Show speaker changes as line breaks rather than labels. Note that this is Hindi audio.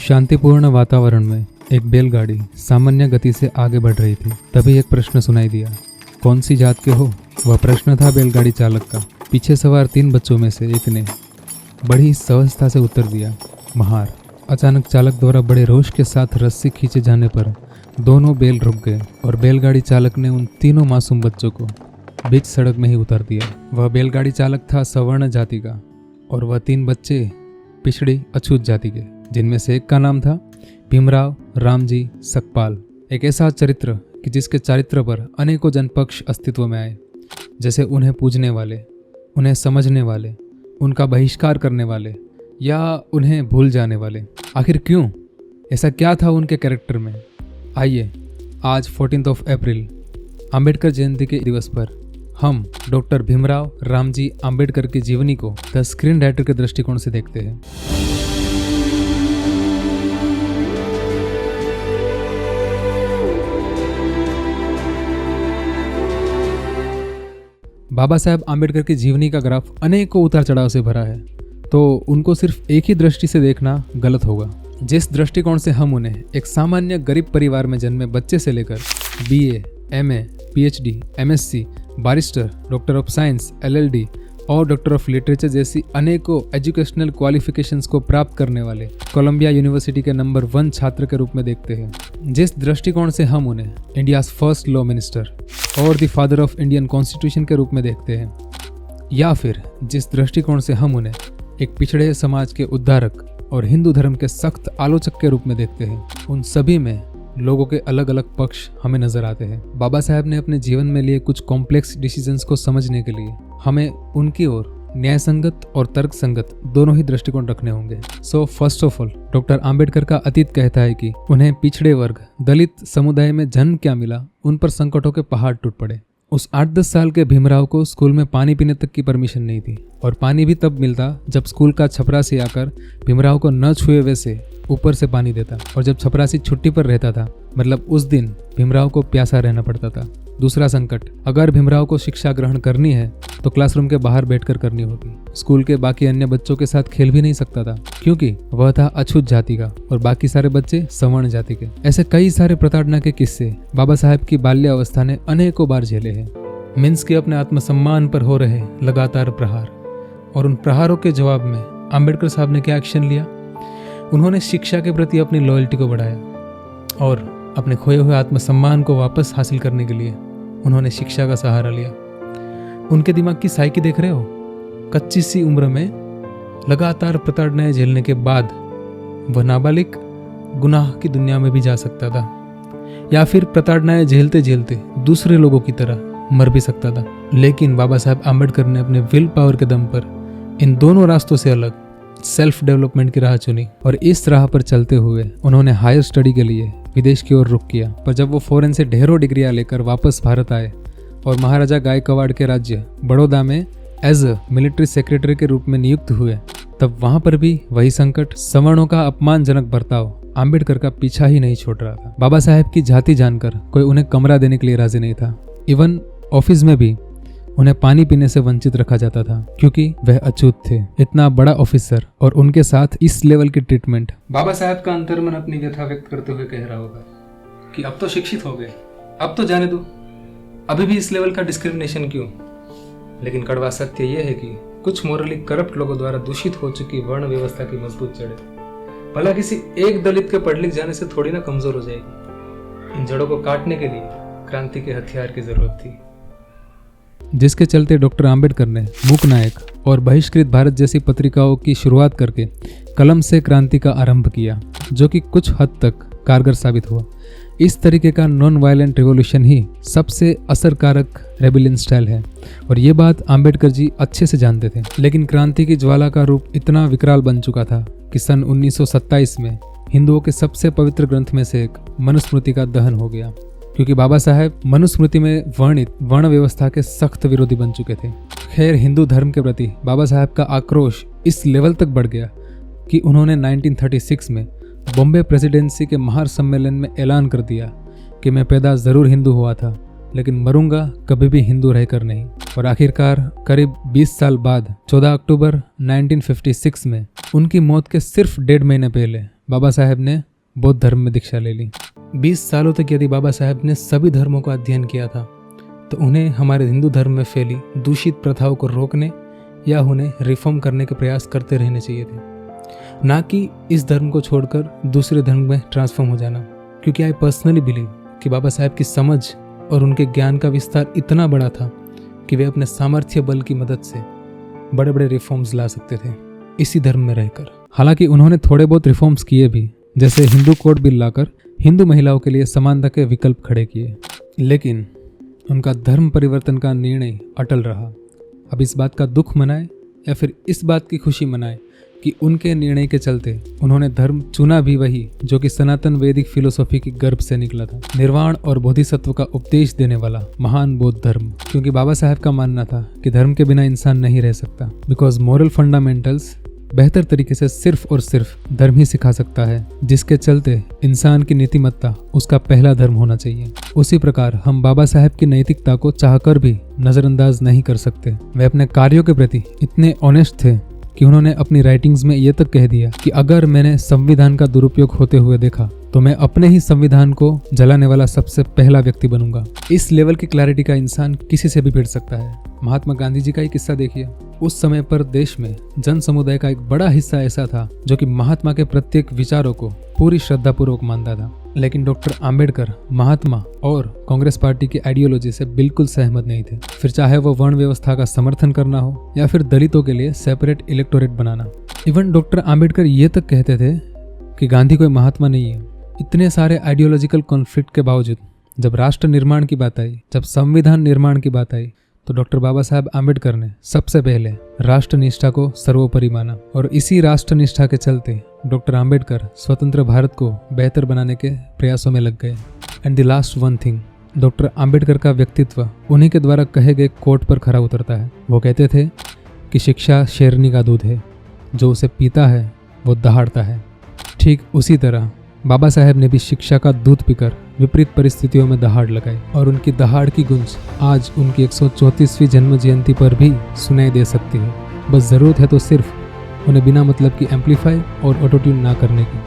शांतिपूर्ण वातावरण में एक बैलगाड़ी सामान्य गति से आगे बढ़ रही थी। तभी एक प्रश्न सुनाई दिया, कौन सी जात के हो? वह प्रश्न था बैलगाड़ी चालक का। पीछे सवार 3 बच्चों में से एक ने बड़ी सहजता से उत्तर दिया, महार। अचानक चालक द्वारा बड़े रोष के साथ रस्सी खींचे जाने पर दोनों बैल रुक गए और बैलगाड़ी चालक ने उन तीनों मासूम बच्चों को बीच सड़क में ही उतार दिया। वह बैलगाड़ी चालक था सवर्ण जाति का और वह 3 बच्चे पिछड़ी अछूत जाति के, जिनमें से एक का नाम था भीमराव रामजी सकपाल। एक ऐसा चरित्र कि जिसके चारित्र पर अनेकों जनपक्ष अस्तित्व में आए, जैसे उन्हें पूजने वाले, उन्हें समझने वाले, उनका बहिष्कार करने वाले या उन्हें भूल जाने वाले। आखिर क्यों? ऐसा क्या था उनके कैरेक्टर में? आइए आज 14 अप्रैल अंबेडकर जयंती के दिवस पर हम डॉक्टर भीमराव रामजी अंबेडकर की जीवनी को द स्क्रीन राइटर के दृष्टिकोण से देखते हैं। बाबा साहेब आम्बेडकर की जीवनी का ग्राफ अनेकों उतार चढ़ाव से भरा है, तो उनको सिर्फ एक ही दृष्टि से देखना गलत होगा। जिस दृष्टिकोण से हम उन्हें एक सामान्य गरीब परिवार में जन्मे बच्चे से लेकर BA, MA, PhD, MSc, barrister, doctor of science, LLD और डॉक्टर ऑफ लिटरेचर जैसी अनेकों एजुकेशनल क्वालिफिकेशंस को प्राप्त करने वाले कोलंबिया यूनिवर्सिटी के नंबर 1 छात्र के रूप में देखते हैं, जिस दृष्टिकोण से हम उन्हें इंडियाज फर्स्ट लॉ मिनिस्टर और the father of Indian constitution के रूप में देखते हैं, या फिर जिस दृष्टिकोण से हम उन्हें एक पिछड़े समाज के उद्धारक और हिंदू धर्म के सख्त आलोचक के रूप में देखते हैं, उन सभी में लोगों के अलग अलग पक्ष हमें नजर आते हैं। बाबा साहेब ने अपने जीवन में लिए कुछ कॉम्प्लेक्स डिसीजंस को समझने के लिए हमें उनकी ओर न्याय संगत और तर्क संगत दोनों ही दृष्टिकोण रखने होंगे। So first of all, doctor Ambedkar का अतीत कहता है कि उन्हें पिछड़े वर्ग दलित समुदाय में जन्म क्या मिला, उन पर संकटों के पहाड़ टूट पड़े। उस 8-10 साल के भीमराव को स्कूल में पानी पीने तक की परमिशन नहीं थी, और पानी भी तब मिलता जब स्कूल का छपरासी आकर भीमराव को न छुए वैसे ऊपर से पानी देता, और जब छपरासी छुट्टी पर रहता था, मतलब उस दिन भीमराव को प्यासा रहना पड़ता था। दूसरा संकट, अगर भीमराव को शिक्षा ग्रहण करनी है तो क्लासरूम के बाहर बैठकर करनी होगी। स्कूल के बाकी अन्य बच्चों के साथ खेल भी नहीं सकता था, क्योंकि वह था अछूत जाति का और बाकी सारे बच्चे सवर्ण जाति के। ऐसे कई सारे प्रताड़ना के किस्से बाबा साहेब की बाल्यावस्था ने अनेकों बार झेले हैं। मिन्स के अपने आत्मसम्मान पर हो रहे लगातार प्रहार, और उन प्रहारों के जवाब में आम्बेडकर साहब ने क्या एक्शन लिया? उन्होंने शिक्षा के प्रति अपनी लॉयल्टी को बढ़ाया और अपने खोए हुए आत्मसम्मान को वापस हासिल करने के लिए उन्होंने शिक्षा का सहारा लिया। उनके दिमाग की साइकी देख रहे हो? कच्ची सी उम्र में लगातार प्रताड़नाएं झेलने के बाद वह नाबालिग गुनाह की दुनिया में भी जा सकता था, या फिर प्रताड़नाएं झेलते झेलते दूसरे लोगों की तरह मर भी सकता था। लेकिन बाबा साहेब आम्बेडकर ने अपने विल पावर के दम पर इन दोनों रास्तों से अलग सेल्फ डेवलपमेंट की राह चुनी, और इस राह पर चलते हुए उन्होंने हायर स्टडी के लिए विदेश की ओर रुख किया। पर जब वो फॉरेन से ढेरों डिग्रियां लेकर वापस भारत आए और महाराजा गायकवाड़ के राज्य बड़ौदा में एज अ मिलिट्री सेक्रेटरी के रूप में नियुक्त हुए, तब वहां पर भी वही संकट, सवर्णों का अपमानजनक बर्ताव आम्बेडकर का पीछा ही नहीं छोड़ रहा था। बाबा साहेब की जाति जानकर कोई उन्हें कमरा देने के लिए राजी नहीं था। इवन ऑफिस में भी उन्हें पानी पीने से वंचित रखा जाता था, क्योंकि वह अछूत थे। इतना बड़ा ऑफिसर और उनके साथ इस लेवल की ट्रीटमेंट। बाबा साहब का अंतर्मन अपनी व्यथा व्यक्त करते हुए कह रहा होगा कि अब तो शिक्षित हो गए, अब तो जाने दो, अभी भी इस लेवल का डिस्क्रिमिनेशन क्यों? लेकिन कड़वा सत्य यह है कि कुछ मोरली करप्ट लोगों द्वारा दूषित हो चुकी वर्ण व्यवस्था की मजबूत जड़ें भला किसी एक दलित के पढ़ लिख जाने से थोड़ी ना कमजोर हो जाएगी। इन जड़ों को काटने के लिए क्रांति के हथियार की जरूरत थी, जिसके चलते डॉक्टर आम्बेडकर ने मूक नायक और बहिष्कृत भारत जैसी पत्रिकाओं की शुरुआत करके कलम से क्रांति का आरंभ किया, जो कि कुछ हद तक कारगर साबित हुआ। इस तरीके का नॉन वायलेंट रिवॉल्यूशन ही सबसे असरकारक रेबेलियन स्टाइल है, और ये बात आम्बेडकर जी अच्छे से जानते थे। लेकिन क्रांति की ज्वाला का रूप इतना विकराल बन चुका था कि सन 1927 में हिंदुओं के सबसे पवित्र ग्रंथ में से एक मनुस्मृति का दहन हो गया, क्योंकि बाबा साहेब मनुस्मृति में वर्णित वर्ण व्यवस्था के सख्त विरोधी बन चुके थे। खैर, हिंदू धर्म के प्रति बाबा साहेब का आक्रोश इस लेवल तक बढ़ गया कि उन्होंने 1936 में बॉम्बे प्रेसिडेंसी के महासम्मेलन में ऐलान कर दिया कि मैं पैदा जरूर हिंदू हुआ था, लेकिन मरूंगा कभी भी हिंदू रहकर नहीं। और आखिरकार करीब 20 साल बाद 14 अक्टूबर 1956 में उनकी मौत के सिर्फ 1.5 महीने पहले बाबा साहेब ने बौद्ध धर्म में दीक्षा ले ली। 20 सालों तक यदि बाबा साहेब ने सभी धर्मों का अध्ययन किया था तो उन्हें हमारे हिंदू धर्म में फैली दूषित प्रथाओं को रोकने या उन्हें रिफॉर्म करने के प्रयास करते रहने चाहिए थे, ना कि इस धर्म को छोड़कर दूसरे धर्म में ट्रांसफॉर्म हो जाना। क्योंकि आई पर्सनली बिलीव कि बाबा साहेब की समझ और उनके ज्ञान का विस्तार इतना बड़ा था कि वे अपने सामर्थ्य बल की मदद से बड़े बड़े रिफॉर्म्स ला सकते थे इसी धर्म में रहकर। हालांकि उन्होंने थोड़े बहुत रिफॉर्म्स किए भी, जैसे हिंदू कोड बिल लाकर हिंदू महिलाओं के लिए समानता के विकल्प खड़े किए, लेकिन उनका धर्म परिवर्तन का निर्णय अटल रहा। अब इस बात का दुख मनाए या फिर इस बात की खुशी मनाए कि उनके निर्णय के चलते उन्होंने धर्म चुना भी वही जो कि सनातन वैदिक फिलोसॉफी की गर्भ से निकला था, निर्वाण और बोधिसत्व का उपदेश देने वाला महान बौद्ध धर्म। क्योंकि बाबा साहेब का मानना था कि धर्म के बिना इंसान नहीं रह सकता, बिकॉज मॉरल फंडामेंटल्स बेहतर तरीके से सिर्फ और सिर्फ धर्म ही सिखा सकता है, जिसके चलते इंसान की नीतिमत्ता उसका पहला धर्म होना चाहिए। उसी प्रकार हम बाबा साहेब की नैतिकता को चाहकर भी नजरअंदाज नहीं कर सकते। वे अपने कार्यों के प्रति इतने ऑनेस्ट थे कि उन्होंने अपनी राइटिंग्स में ये तक कह दिया कि अगर मैंने संविधान का दुरुपयोग होते हुए देखा तो मैं अपने ही संविधान को जलाने वाला सबसे पहला व्यक्ति बनूंगा। इस लेवल की क्लैरिटी का इंसान किसी से भी भिड़ सकता है। महात्मा गांधी जी का ही किस्सा देखिए। उस समय पर देश में जन समुदाय का एक बड़ा हिस्सा ऐसा था जो कि महात्मा के प्रत्येक विचारों को पूरी श्रद्धापूर्वक मानता था, लेकिन डॉक्टर आम्बेडकर महात्मा और कांग्रेस पार्टी की आइडियोलॉजी से बिल्कुल सहमत नहीं थे। फिर चाहे वो वर्ण व्यवस्था का समर्थन करना हो या फिर दलितों के लिए सेपरेट इलेक्टोरेट बनाना। इवन डॉक्टर आम्बेडकर ये तक कहते थे कि गांधी कोई महात्मा नहीं है। इतने सारे आइडियोलॉजिकल कॉन्फ्लिक्ट के बावजूद जब राष्ट्र निर्माण की बात आई, जब संविधान निर्माण की बात आई, तो डॉक्टर बाबा साहब आम्बेडकर ने सबसे पहले राष्ट्रनिष्ठा को सर्वोपरि माना। और इसी राष्ट्रनिष्ठा के चलते डॉक्टर आम्बेडकर स्वतंत्र भारत को बेहतर बनाने के प्रयासों में लग गए। And the last one thing, doctor Ambedkar का व्यक्तित्व उन्हीं के द्वारा कहे गए कोट पर खरा उतरता है। वो कहते थे कि शिक्षा शेरनी का दूध है, जो उसे पीता है वो दहाड़ता है। ठीक उसी तरह बाबा साहेब ने भी शिक्षा का दूध पीकर विपरीत परिस्थितियों में दहाड़ लगाई, और उनकी दहाड़ की गूंज आज उनकी 134वीं जन्म जयंती पर भी सुनाई दे सकती है। बस ज़रूरत है तो सिर्फ उन्हें बिना मतलब की एम्पलीफाई और ऑटोट्यून ना करने की।